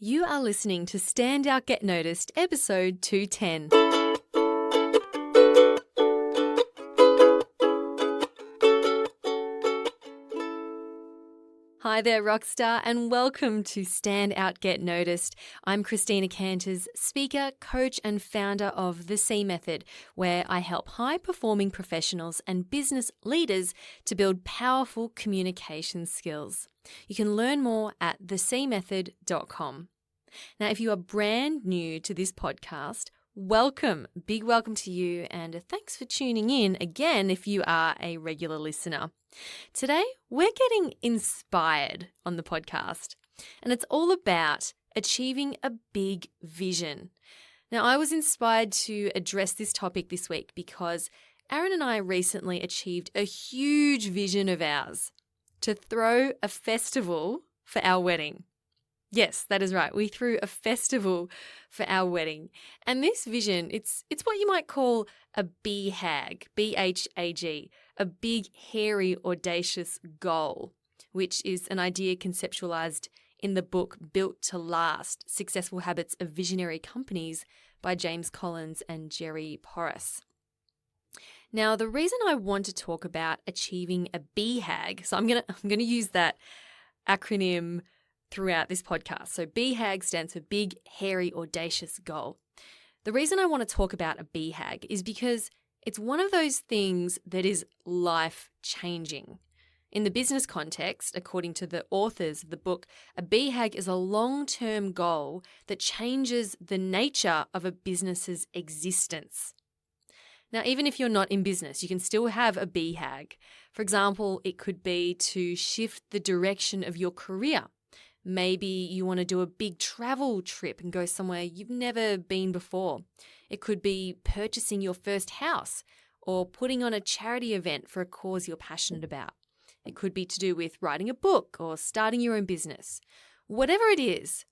You are listening to Stand Out Get Noticed, episode 210. Hi there, Rockstar, and welcome to Stand Out Get Noticed. I'm Christina Canters, speaker, coach, and founder of The C Method, where I help high-performing professionals and business leaders to build powerful communication skills. You can learn more at thecmethod.com. Now, if you are brand new to this podcast, welcome, big welcome to you, and thanks for tuning in again if you are a regular listener. Today, we're getting inspired on the podcast, and it's all about achieving a big vision. Now, I was inspired to address this topic this week because Aaron and I recently achieved a huge vision of ours to throw a festival for our wedding. Yes, that is right. We threw a festival for our wedding. And this vision, it's what you might call a BHAG, B-H-A-G, a big, hairy, audacious goal, which is an idea conceptualized in the book Built to Last, Successful Habits of Visionary Companies by James Collins and Jerry Porras. Now, the reason I want to talk about achieving a BHAG, so I'm gonna use that acronym throughout this podcast. So BHAG stands for Big, Hairy, Audacious Goal. The reason I want to talk about a BHAG is because it's one of those things that is life-changing. In the business context, according to the authors of the book, a BHAG is a long-term goal that changes the nature of a business's existence. Now, even if you're not in business, you can still have a BHAG. For example, it could be to shift the direction of your career. Maybe you want to do a big travel trip and go somewhere you've never been before. It could be purchasing your first house or putting on a charity event for a cause you're passionate about. It could be to do with writing a book or starting your own business. Whatever it is,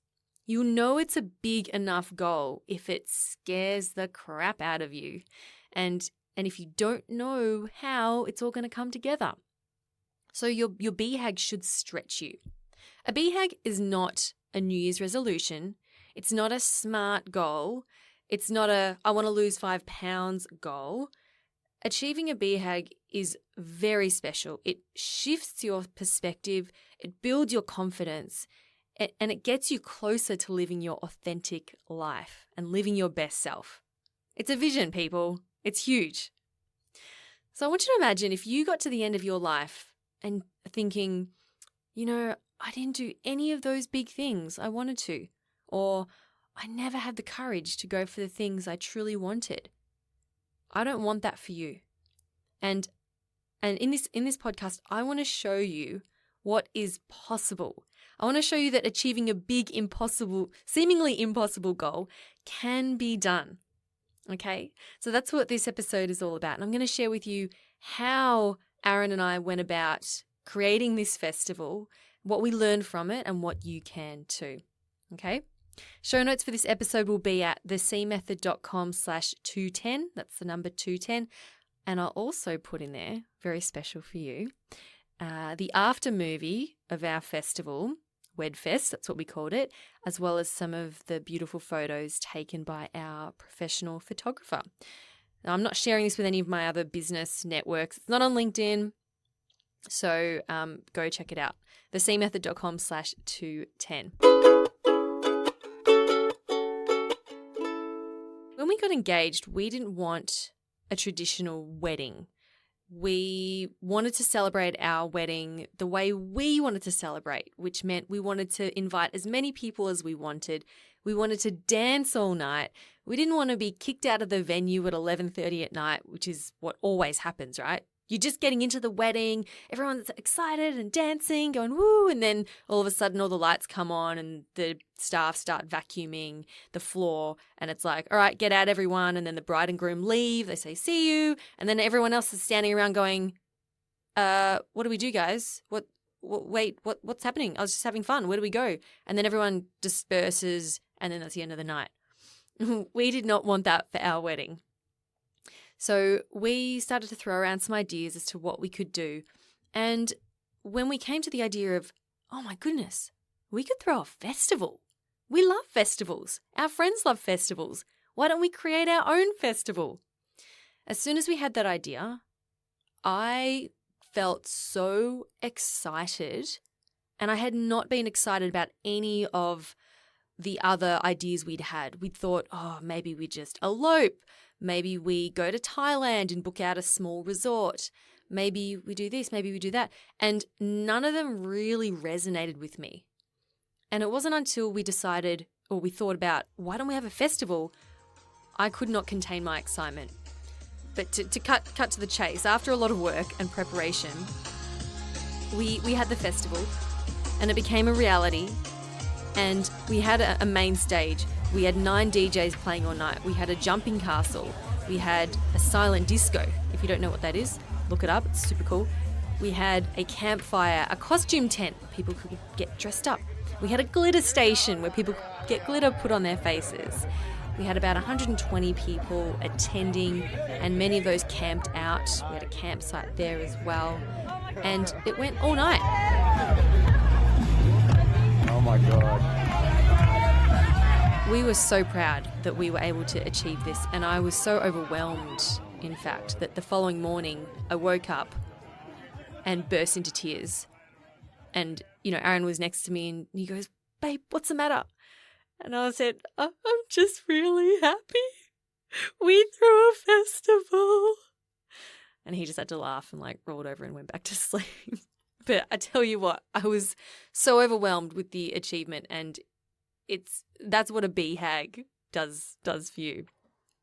you'll know it's a big enough goal if it scares the crap out of you. And if you don't know how it's all going to come together. So your BHAG should stretch you. A BHAG is not a New Year's resolution. It's not a SMART goal. It's not a I want to lose 5 pounds goal. Achieving a BHAG is very special. It shifts your perspective. It builds your confidence. And it gets you closer to living your authentic life and living your best self. It's a vision, people. It's huge. So I want you to imagine if you got to the end of your life and thinking, I didn't do any of those big things I wanted to, or I never had the courage to go for the things I truly wanted. I don't want that for you. And in this podcast, I want to show you what is possible. I want to show you that achieving a big, seemingly impossible goal can be done. Okay? So that's what this episode is all about. And I'm going to share with you how Aaron and I went about creating this festival, what we learned from it, and what you can too. Okay? Show notes for this episode will be at thecmethod.com/210. That's the number 210. And I'll also put in there, very special for you, the after movie of our festival, WedFest, that's what we called it, as well as some of the beautiful photos taken by our professional photographer. Now, I'm not sharing this with any of my other business networks. It's not on LinkedIn. So go check it out. thecmethod.com/210. When we got engaged, we didn't want a traditional wedding. We wanted to celebrate our wedding the way we wanted to celebrate, which meant we wanted to invite as many people as we wanted. We wanted to dance all night. We didn't want to be kicked out of the venue at 11:30 at night, which is what always happens, right? You're just getting into the wedding, everyone's excited and dancing, going woo, and then all of a sudden all the lights come on and the staff start vacuuming the floor, and it's like, all right, get out everyone, and then the bride and groom leave, they say see you, and then everyone else is standing around going, what do we do, guys? What's happening? I was just having fun. Where do we go? And then everyone disperses, and then that's the end of the night. We did not want that for our wedding. So we started to throw around some ideas as to what we could do. And when we came to the idea of, oh my goodness, we could throw a festival. We love festivals. Our friends love festivals. Why don't we create our own festival? As soon as we had that idea, I felt so excited, and I had not been excited about any of the other ideas we'd had. We'd thought, oh, maybe we just elope. Maybe we go to Thailand and book out a small resort. Maybe we do this, maybe we do that. And none of them really resonated with me. And it wasn't until we decided, or we thought about, why don't we have a festival? I could not contain my excitement. But to cut to the chase, after a lot of work and preparation, we had the festival, and it became a reality. And we had a main stage. We had 9 DJs playing all night. We had a jumping castle. We had a silent disco. If you don't know what that is, look it up. It's super cool. We had a campfire, a costume tent where people could get dressed up. We had a glitter station where people could get glitter put on their faces. We had about 120 people attending, and many of those camped out. We had a campsite there as well. And it went all night. Oh my God. We were so proud that we were able to achieve this, and I was so overwhelmed, in fact, that the following morning I woke up and burst into tears. And, Aaron was next to me and he goes, "Babe, what's the matter?" And I said, "I'm just really happy. We threw a festival." And he just had to laugh and rolled over and went back to sleep. But I tell you what, I was so overwhelmed with the achievement, and that's what a BHAG does for you.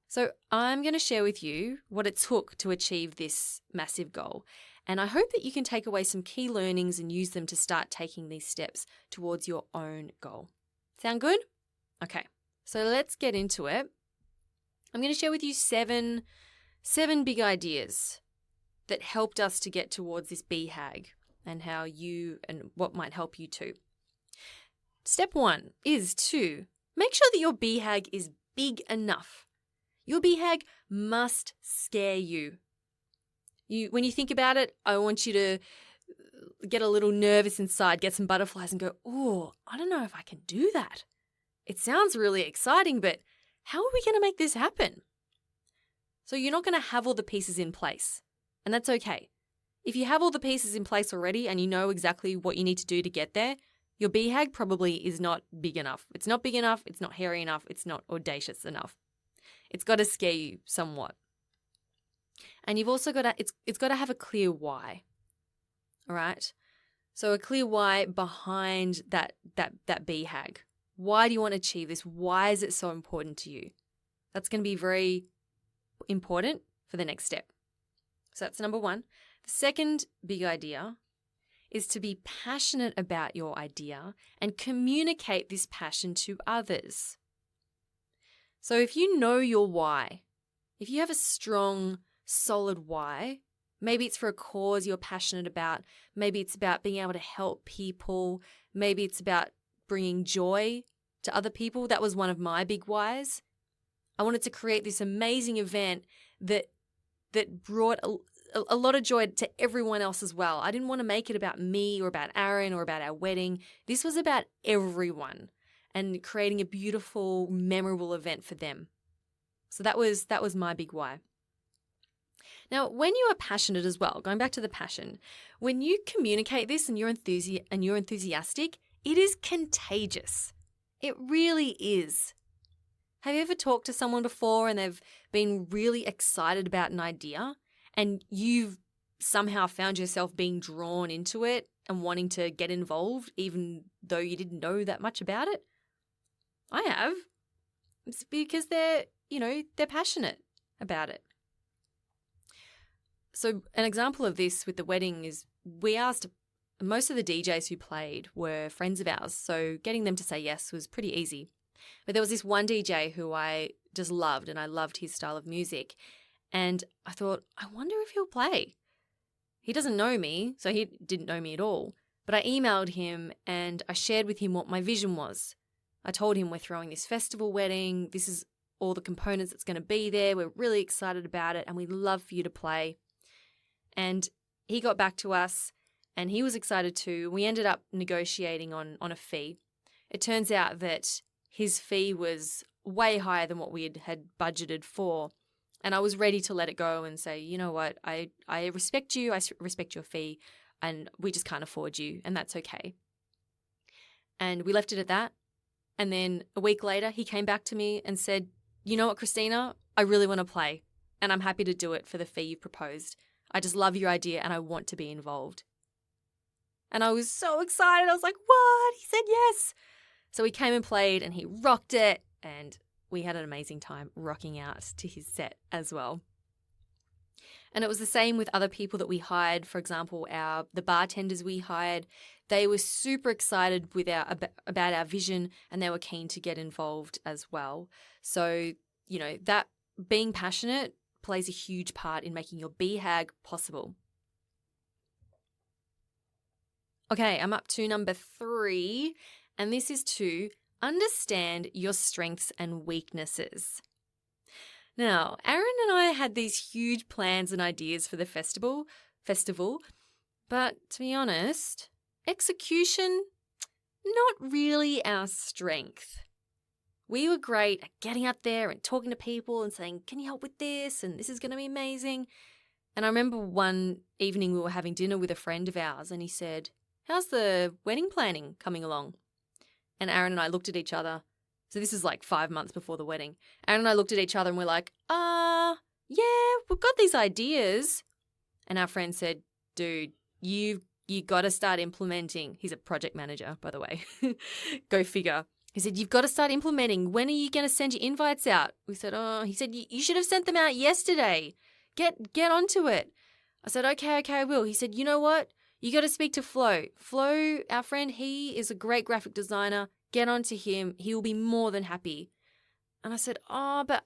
So I'm going to share with you what it took to achieve this massive goal. And I hope that you can take away some key learnings and use them to start taking these steps towards your own goal. Sound good? Okay, so let's get into it. I'm going to share with you seven big ideas that helped us to get towards this BHAG, and how you and what might help you too. Step 1 is to make sure that your BHAG is big enough. Your BHAG must scare you. When you think about it, I want you to get a little nervous inside, get some butterflies and go, "Oh, I don't know if I can do that. It sounds really exciting, but how are we going to make this happen?" So you're not going to have all the pieces in place, and that's okay. If you have all the pieces in place already and you know exactly what you need to do to get there, your BHAG probably is not big enough. It's not big enough, it's not hairy enough, it's not audacious enough. It's got to scare you somewhat. And you've also got to, it's got to have a clear why. All right? So a clear why behind that BHAG. Why do you want to achieve this? Why is it so important to you? That's going to be very important for the next step. So that's number 1. The second big idea is to be passionate about your idea and communicate this passion to others. So if you know your why, if you have a strong, solid why, maybe it's for a cause you're passionate about, maybe it's about being able to help people, maybe it's about bringing joy to other people. That was one of my big whys. I wanted to create this amazing event that brought a lot of joy to everyone else as well. I didn't want to make it about me or about Aaron or about our wedding. This was about everyone and creating a beautiful, memorable event for them. So that was my big why. Now, when you are passionate as well, going back to the passion, when you communicate this and you're enthusiastic, it is contagious. It really is. Have you ever talked to someone before and they've been really excited about an idea and you've somehow found yourself being drawn into it and wanting to get involved even though you didn't know that much about it? I have. It's because they're passionate about it. So an example of this with the wedding is we asked, most of the DJs who played were friends of ours, so getting them to say yes was pretty easy. But there was this one DJ who I just loved, and I loved his style of music. And I thought, I wonder if he'll play. He doesn't know me, so he didn't know me at all. But I emailed him and I shared with him what my vision was. I told him we're throwing this festival wedding. This is all the components that's going to be there. We're really excited about it and we'd love for you to play. And he got back to us and he was excited too. We ended up negotiating on a fee. It turns out that his fee was way higher than what we had budgeted for. And I was ready to let it go and say, you know what, I respect you, I respect your fee, and we just can't afford you, and that's okay. And we left it at that. And then a week later, he came back to me and said, you know what, Christina, I really want to play, and I'm happy to do it for the fee you proposed. I just love your idea and I want to be involved. And I was so excited. I was like, what? He said yes. So he came and played and he rocked it, and we had an amazing time rocking out to his set as well. And it was the same with other people that we hired. For example, the bartenders we hired, they were super excited with about our vision, and they were keen to get involved as well. So, that being passionate plays a huge part in making your BHAG possible. Okay, I'm up to number 3, and this is to understand your strengths and weaknesses. Now, Aaron and I had these huge plans and ideas for the festival, but to be honest, execution, not really our strength. We were great at getting out there and talking to people and saying, can you help with this? And this is going to be amazing. And I remember one evening we were having dinner with a friend of ours, and he said, how's the wedding planning coming along? And Aaron and I looked at each other. So this is like 5 months before the wedding. Aaron and I looked at each other and we're like, yeah, we've got these ideas. And our friend said, dude, you got to start implementing. He's a project manager, by the way. Go figure. He said, you've got to start implementing. When are you going to send your invites out? We said, he said, you should have sent them out yesterday. Get onto it. I said, okay, I will. He said, you know what? You got to speak to Flo. Flo, our friend, he is a great graphic designer. Get onto him. He will be more than happy. And I said, but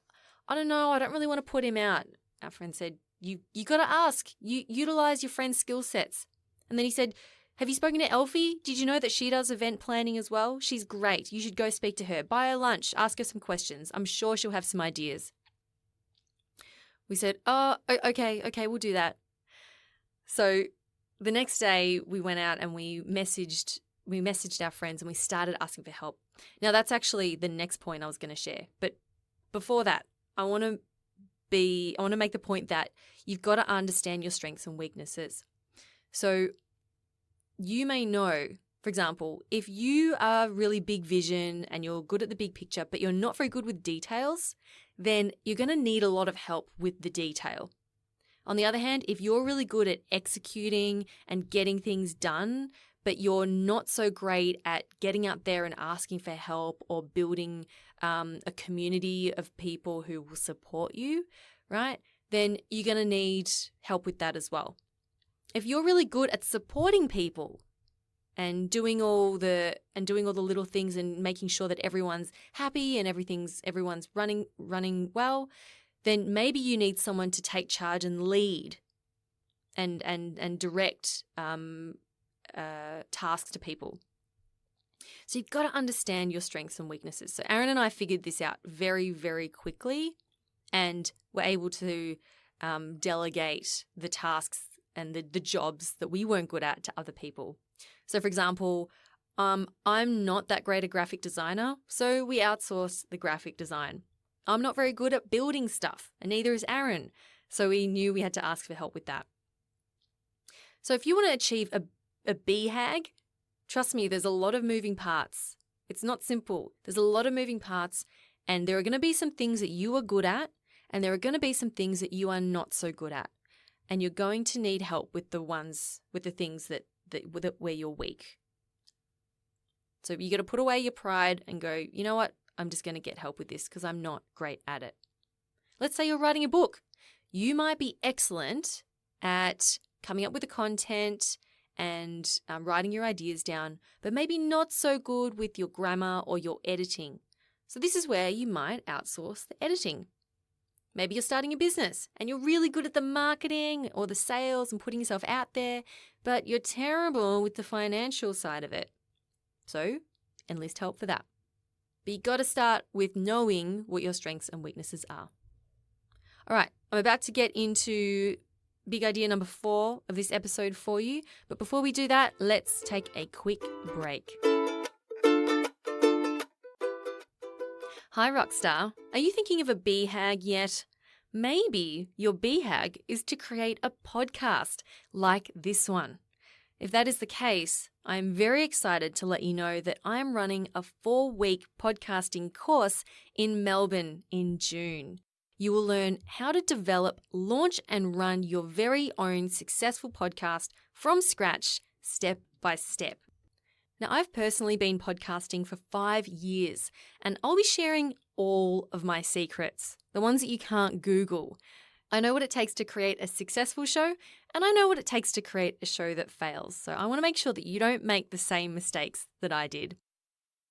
I don't know. I don't really want to put him out. Our friend said, you got to ask. You utilize your friend's skill sets. And then he said, have you spoken to Elfie? Did you know that she does event planning as well? She's great. You should go speak to her. Buy her lunch. Ask her some questions. I'm sure she'll have some ideas. We said, okay, we'll do that. So the next day we went out and we messaged our friends and we started asking for help. Now that's actually the next point I was going to share. But before that, I want to make the point that you've got to understand your strengths and weaknesses. So you may know, for example, if you are really big vision and you're good at the big picture, but you're not very good with details, then you're going to need a lot of help with the detail. On the other hand, if you're really good at executing and getting things done, but you're not so great at getting out there and asking for help or building a community of people who will support you, right? Then you're going to need help with that as well. If you're really good at supporting people and doing all the little things and making sure that everyone's happy and everyone's running well, then maybe you need someone to take charge and lead and direct tasks to people. So you've got to understand your strengths and weaknesses. So Aaron and I figured this out very, very quickly, and were able to delegate the tasks and the jobs that we weren't good at to other people. So for example, I'm not that great a graphic designer, so we outsourced the graphic design. I'm not very good at building stuff, and neither is Aaron. So we knew we had to ask for help with that. So if you want to achieve a BHAG, trust me, there's a lot of moving parts. It's not simple. There's a lot of moving parts, and there are going to be some things that you are good at, and there are going to be some things that you are not so good at. And you're going to need help with the things that where you're weak. So you got to put away your pride and go, you know what? I'm just going to get help with this because I'm not great at it. Let's say you're writing a book. You might be excellent at coming up with the content and writing your ideas down, but maybe not so good with your grammar or your editing. So this is where you might outsource the editing. Maybe you're starting a business and you're really good at the marketing or the sales and putting yourself out there, but you're terrible with the financial side of it. So enlist help for that. But you got to start with knowing what your strengths and weaknesses are. All right, I'm about to get into big idea number 4 of this episode for you. But before we do that, let's take a quick break. Hi, Rockstar. Are you thinking of a BHAG yet? Maybe your BHAG is to create a podcast like this one. If that is the case, I'm very excited to let you know that I'm running a 4-week podcasting course in Melbourne in June. You will learn how to develop, launch, and run your very own successful podcast from scratch, step by step. Now, I've personally been podcasting for 5 years, and I'll be sharing all of my secrets, the ones that you can't Google. I know what it takes to create a successful show, and I know what it takes to create a show that fails. So I want to make sure that you don't make the same mistakes that I did.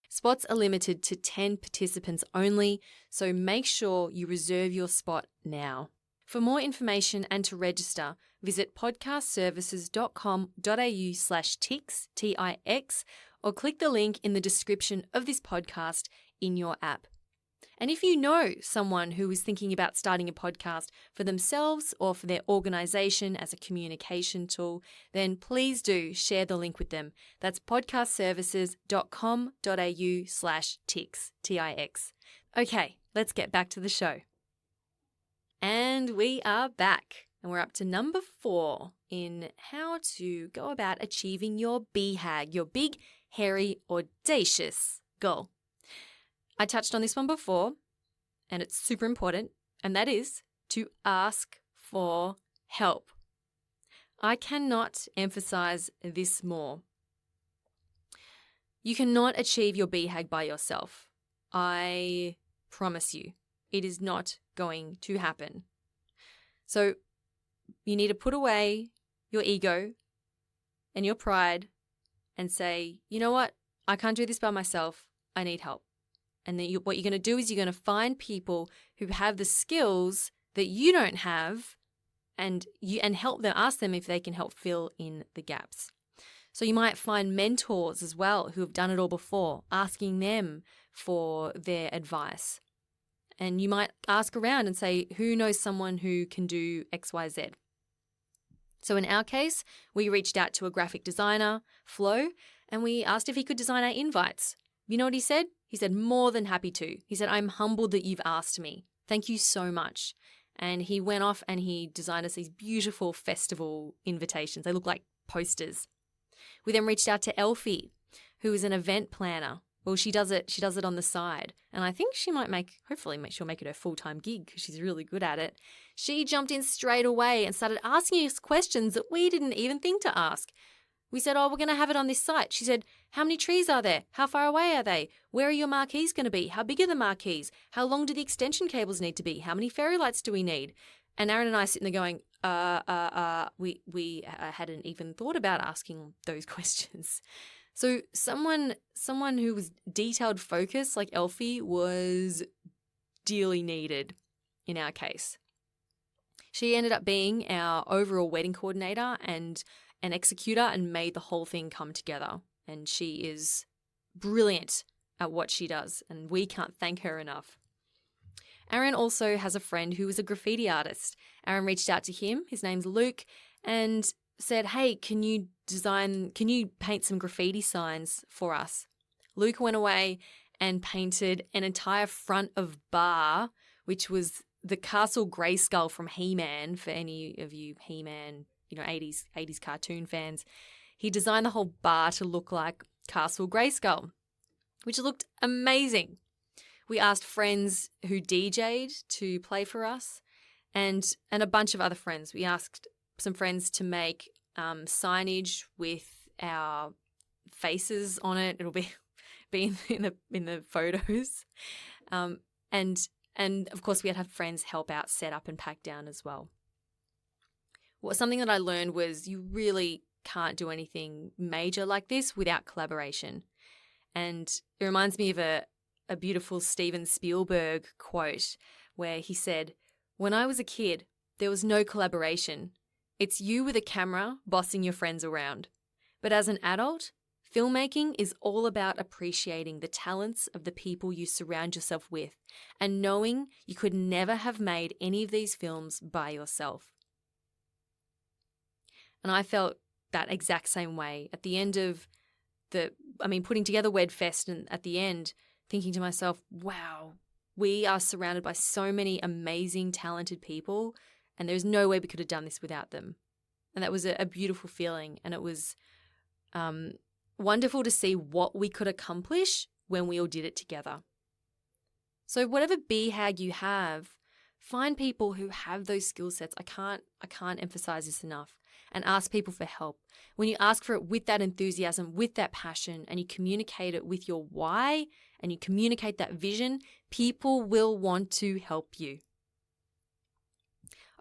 Spots are limited to 10 participants only, so make sure you reserve your spot now. For more information and to register, visit podcastservices.com.au/tix, T-I-X, or click the link in the description of this podcast in your app. And if you know someone who is thinking about starting a podcast for themselves or for their organization as a communication tool, then please do share the link with them. That's podcastservices.com.au/tix, T-I-X. Okay, let's get back to the show. And we are back, and we're up to number 4 in how to go about achieving your BHAG, your big, hairy, audacious goal. I touched on this one before, and it's super important, and that is to ask for help. I cannot emphasize this more. You cannot achieve your BHAG by yourself. I promise you, it is not going to happen. So you need to put away your ego and your pride and say, you know what? I can't do this by myself. I need help. And then what you're going to do is you're going to find people who have the skills that you don't have and help them, ask them if they can help fill in the gaps. So you might find mentors as well who have done it all before, asking them for their advice. And you might ask around and say, who knows someone who can do X, Y, Z? So in our case, we reached out to a graphic designer, Flo, and we asked if he could design our invites. You know what he said? He said, more than happy to. He said, I'm humbled that you've asked me. Thank you so much. And he went off and he designed us these beautiful festival invitations. They look like posters. We then reached out to Elfie, who is an event planner. Well, she does it on the side. And I think she might she'll make it her full-time gig because she's really good at it. She jumped in straight away and started asking us questions that we didn't even think to ask. We said, we're going to have it on this site. She said, how many trees are there? How far away are they? Where are your marquees going to be? How big are the marquees? How long do the extension cables need to be? How many fairy lights do we need? And Aaron and I sitting there going, we hadn't even thought about asking those questions. So someone who was detailed focused like Elfie was dearly needed in our case. She ended up being our overall wedding coordinator and an executor and made the whole thing come together. And she is brilliant at what she does, and we can't thank her enough. Aaron also has a friend who is a graffiti artist. Aaron reached out to him, his name's Luke, and said, hey, can you paint some graffiti signs for us? Luke went away and painted an entire front of bar, which was the Castle Grayskull from He-Man, for any of you He-Man 80s cartoon fans. He designed the whole bar to look like Castle Grayskull, which looked amazing. We asked friends who DJ'd to play for us and a bunch of other friends. We asked some friends to make signage with our faces on it. It'll be in the photos. And of course we had to have friends help out set up and pack down as well. Something that I learned was you really can't do anything major like this without collaboration. And it reminds me of a beautiful Steven Spielberg quote where he said, when I was a kid, there was no collaboration. It's you with a camera bossing your friends around. But as an adult, filmmaking is all about appreciating the talents of the people you surround yourself with and knowing you could never have made any of these films by yourself. And I felt that exact same way at the end of putting together WedFest, and at the end thinking to myself, wow, We are surrounded by so many amazing, talented people, and there's no way we could have done this without them. And that was a beautiful feeling, and it was wonderful to see what we could accomplish when we all did it together. So whatever BHAG you have, find people who have those skill sets. I can't emphasize this enough. And ask people for help. When you ask for it with that enthusiasm, with that passion, and you communicate it with your why, and you communicate that vision, people will want to help you.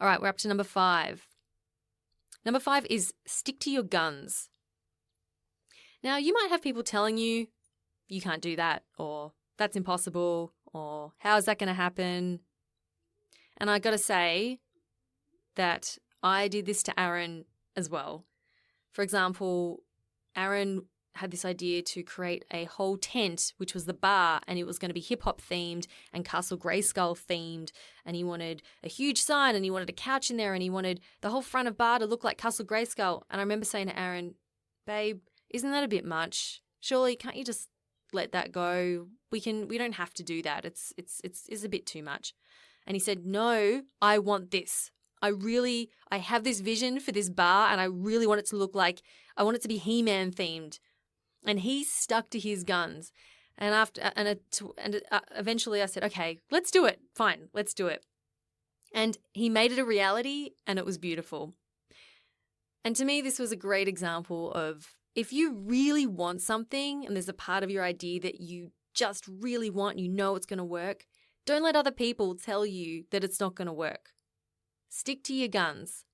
All right, we're up to number 5. Number 5 is stick to your guns. Now, you might have people telling you, you can't do that, or that's impossible, or how is that going to happen? And I got to say that I did this to Aaron as well. For example, Aaron had this idea to create a whole tent, which was the bar, and it was going to be hip-hop themed and Castle Grayskull themed, and he wanted a huge sign, and he wanted a couch in there, and he wanted the whole front of bar to look like Castle Grayskull. And I remember saying to Aaron, babe, isn't that a bit much? Surely, can't you just let that go? We don't have to do that. It's a bit too much. And he said, no, I want this. I have this vision for this bar, and I really want it to look like, I want it to be He-Man themed. And he stuck to his guns. And eventually I said, okay, let's do it. Fine, let's do it. And he made it a reality, and it was beautiful. And to me, this was a great example of, if you really want something and there's a part of your idea that you just really want, you know it's going to work, don't let other people tell you that it's not going to work. Stick to your guns.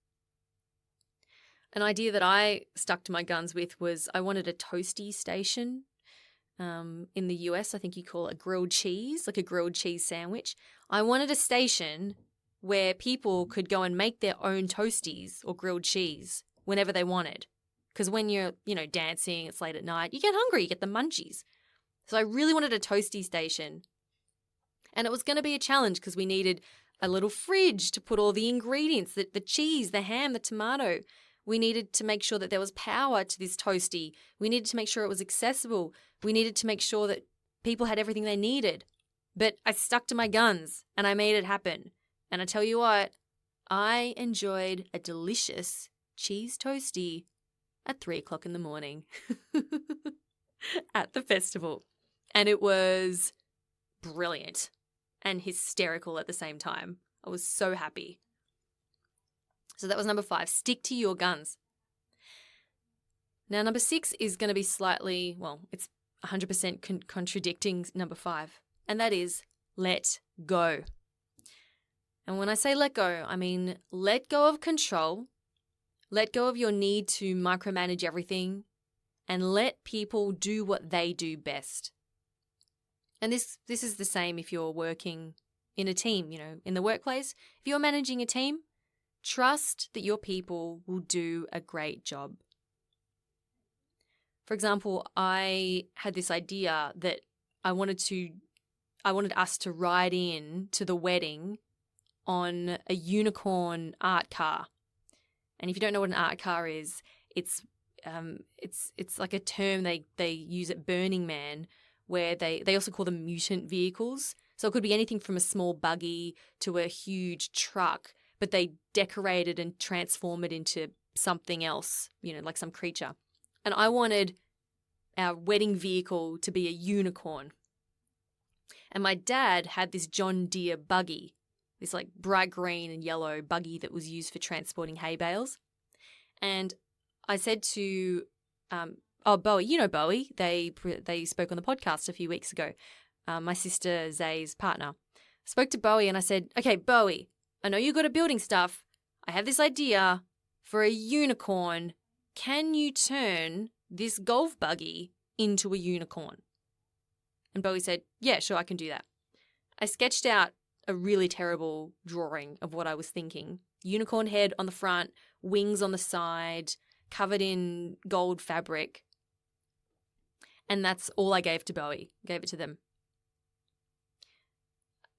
An idea that I stuck to my guns with was I wanted a toasty station. In the US, I think you call it a grilled cheese, like a grilled cheese sandwich. I wanted a station where people could go and make their own toasties or grilled cheese whenever they wanted. Because when you're, dancing, it's late at night, you get hungry, you get the munchies. So I really wanted a toasty station. And it was going to be a challenge because we needed a little fridge to put all the ingredients, the cheese, the ham, the tomato. We needed to make sure that there was power to this toasty. We needed to make sure it was accessible. We needed to make sure that people had everything they needed. But I stuck to my guns and I made it happen. And I tell you what, I enjoyed a delicious cheese toasty at 3:00 in the morning at the festival. And it was brilliant and hysterical at the same time. I was so happy. So that was number 5. Stick to your guns. Now, number 6 is going to be slightly, it's 100% contradicting number 5. And that is let go. And when I say let go, I mean let go of control. Let go of your need to micromanage everything. And let people do what they do best. And this is the same if you're working in a team, in the workplace. If you're managing a team, trust that your people will do a great job. For example, I had this idea that I wanted us to ride in to the wedding on a unicorn art car. And if you don't know what an art car is, it's like a term they use at Burning Man, where they also call them mutant vehicles. So it could be anything from a small buggy to a huge truck, but they decorate it and transform it into something else, like some creature. And I wanted our wedding vehicle to be a unicorn. And my dad had this John Deere buggy, this like bright green and yellow buggy that was used for transporting hay bales. And I said to, Bowie, Bowie, they spoke on the podcast a few weeks ago. My sister Zay's partner spoke to Bowie, and I said, okay, Bowie, I know you got a building stuff. I have this idea for a unicorn. Can you turn this golf buggy into a unicorn? And Bowie said, yeah, sure, I can do that. I sketched out a really terrible drawing of what I was thinking. Unicorn head on the front, wings on the side, covered in gold fabric. And that's all I gave to Bowie. Gave it to them.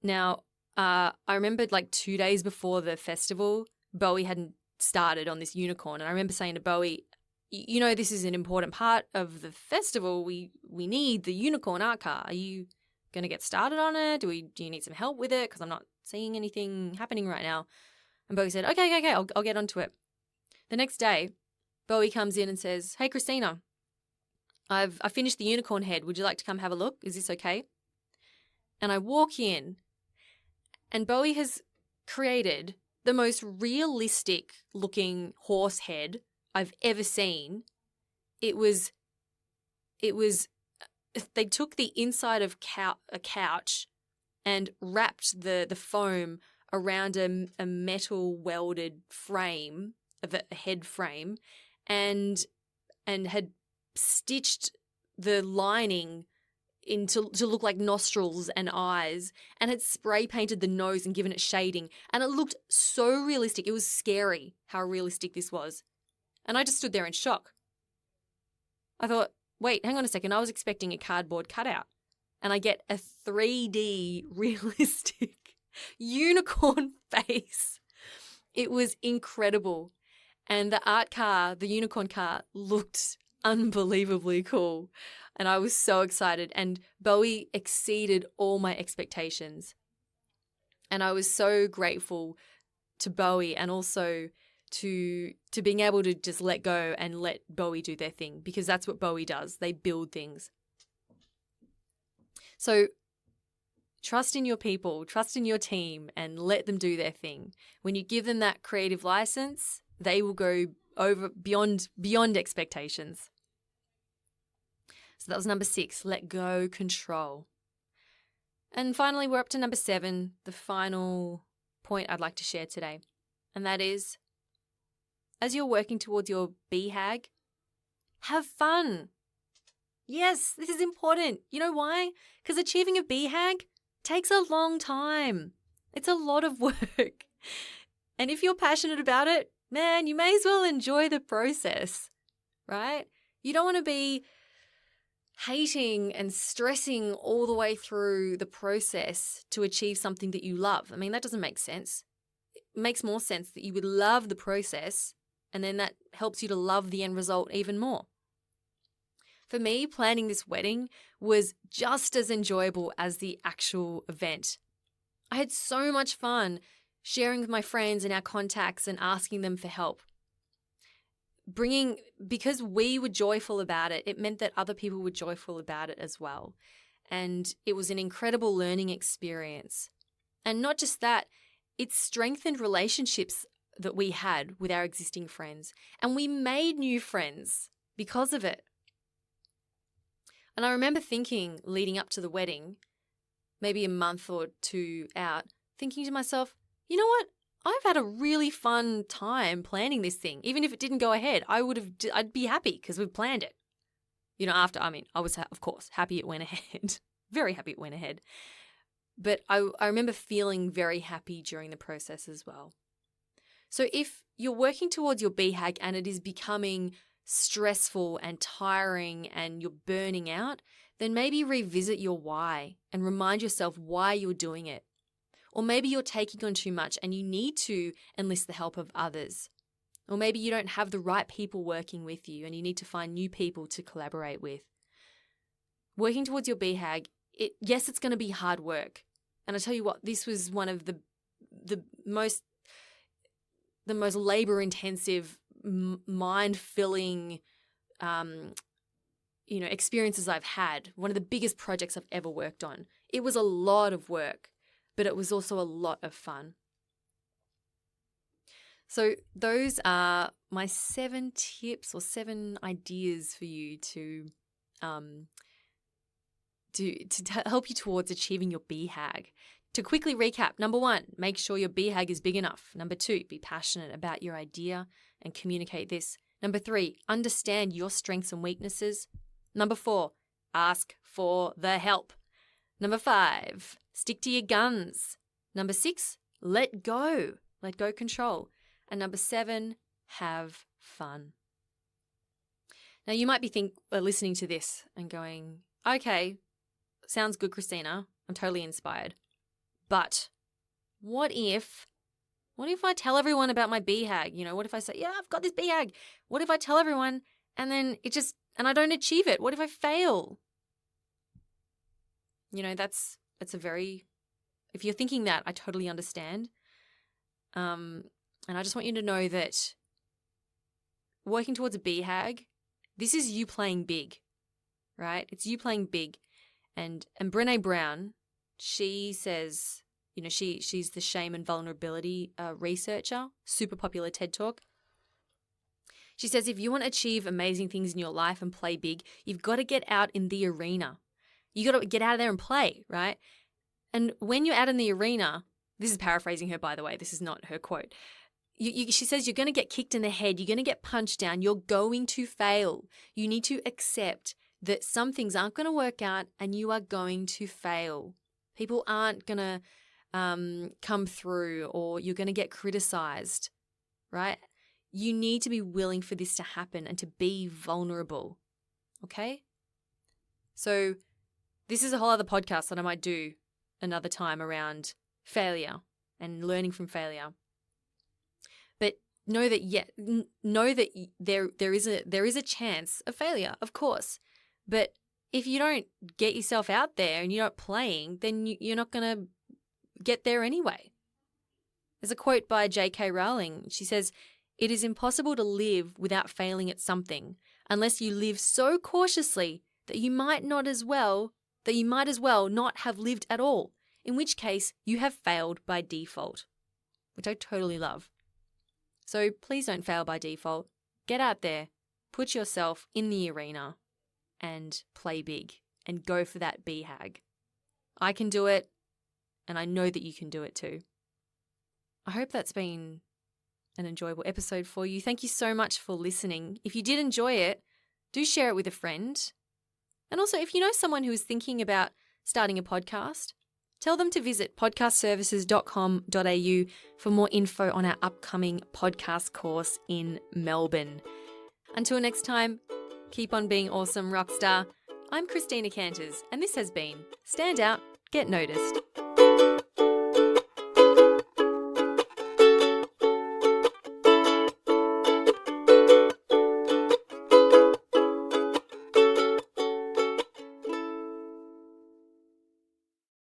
Now, I remembered 2 days before the festival, Bowie hadn't started on this unicorn. And I remember saying to Bowie, this is an important part of the festival. We need the unicorn art car. Are you going to get started on it? Do you need some help with it? Because I'm not seeing anything happening right now. And Bowie said, okay, I'll get onto it. The next day, Bowie comes in and says, hey, Christina, I finished the unicorn head. Would you like to come have a look? Is this okay? And I walk in, and Bowie has created the most realistic looking horse head I've ever seen. It was they took the inside of a couch and wrapped the foam around a metal welded frame of a head frame, and had stitched the lining to look like nostrils and eyes, and had spray painted the nose and given it shading, and it looked so realistic. It was scary how realistic this was. And I just stood there in shock. I thought, wait, hang on a second. I was expecting a cardboard cutout, and I get a 3D realistic unicorn face. It was incredible. And the unicorn car looked unbelievably cool. And I was so excited. And Bowie exceeded all my expectations. And I was so grateful to Bowie, and also to being able to just let go and let Bowie do their thing, because that's what Bowie does. They build things. So trust in your people, trust in your team, and let them do their thing. When you give them that creative license, they will go over beyond expectations. So that was number 6, let go, control. And finally, we're up to number 7, the final point I'd like to share today. And that is, as you're working towards your BHAG, have fun. Yes, this is important. You know why? Because achieving a BHAG takes a long time. It's a lot of work. And if you're passionate about it, man, you may as well enjoy the process, right? You don't want to be hating and stressing all the way through the process to achieve something that you love. I mean, that doesn't make sense. It makes more sense that you would love the process, and then that helps you to love the end result even more. For me, planning this wedding was just as enjoyable as the actual event. I had so much fun sharing with my friends and our contacts and asking them for help. Because we were joyful about it, it meant that other people were joyful about it as well. And it was an incredible learning experience. And not just that, it strengthened relationships that we had with our existing friends. And we made new friends because of it. And I remember thinking, leading up to the wedding, maybe a month or 2 out, thinking to myself, you know what? I've had a really fun time planning this thing. Even if it didn't go ahead, I'd be happy because we've planned it. I was, of course, happy it went ahead. Very happy it went ahead. But I remember feeling very happy during the process as well. So if you're working towards your BHAG and it is becoming stressful and tiring and you're burning out, then maybe revisit your why and remind yourself why you're doing it. Or maybe you're taking on too much and you need to enlist the help of others. Or maybe you don't have the right people working with you and you need to find new people to collaborate with. Working towards your BHAG, yes, it's going to be hard work. And I tell you what, this was one of the most labor-intensive, mind-filling experiences I've had. One of the biggest projects I've ever worked on. It was a lot of work, but it was also a lot of fun. So those are my 7 tips or 7 ideas for you to help you towards achieving your BHAG. To quickly recap, number 1, make sure your BHAG is big enough. Number 2, be passionate about your idea and communicate this. Number 3, understand your strengths and weaknesses. Number 4, ask for the help. Number 5, stick to your guns. Number 6, let go control. And number 7, have fun. Now you might be listening to this and going, okay, sounds good, Christina. I'm totally inspired. But what if I tell everyone about my BHAG? What if I say, yeah, I've got this BHAG. What if I tell everyone and then and I don't achieve it? What if I fail? That's a very, if you're thinking that, I totally understand. And I just want you to know that working towards a BHAG, this is you playing big, right? It's you playing big. And Brené Brown, she says, she's the shame and vulnerability researcher, super popular TED Talk. She says, if you want to achieve amazing things in your life and play big, you've got to get out in the arena. You got to get out of there and play, right? And when you're out in the arena, this is paraphrasing her, by the way, this is not her quote. She says you're going to get kicked in the head. You're going to get punched down. You're going to fail. You need to accept that some things aren't going to work out and you are going to fail. People aren't going to come through, or you're going to get criticized, right? You need to be willing for this to happen and to be vulnerable, okay? So this is a whole other podcast that I might do another time around failure and learning from failure. But know that there is a chance of failure, of course. But if you don't get yourself out there and you're not playing, then you're not going to get there anyway. There's a quote by J.K. Rowling. She says, "It is impossible to live without failing at something, unless you live so cautiously that you might as well not have lived at all, in which case you have failed by default," which I totally love. So please don't fail by default. Get out there, put yourself in the arena and play big and go for that BHAG. I can do it, and I know that you can do it too. I hope that's been an enjoyable episode for you. Thank you so much for listening. If you did enjoy it, do share it with a friend. And also, if you know someone who is thinking about starting a podcast, tell them to visit podcastservices.com.au for more info on our upcoming podcast course in Melbourne. Until next time, keep on being awesome, rockstar. I'm Christina Canters, and this has been Stand Out, Get Noticed.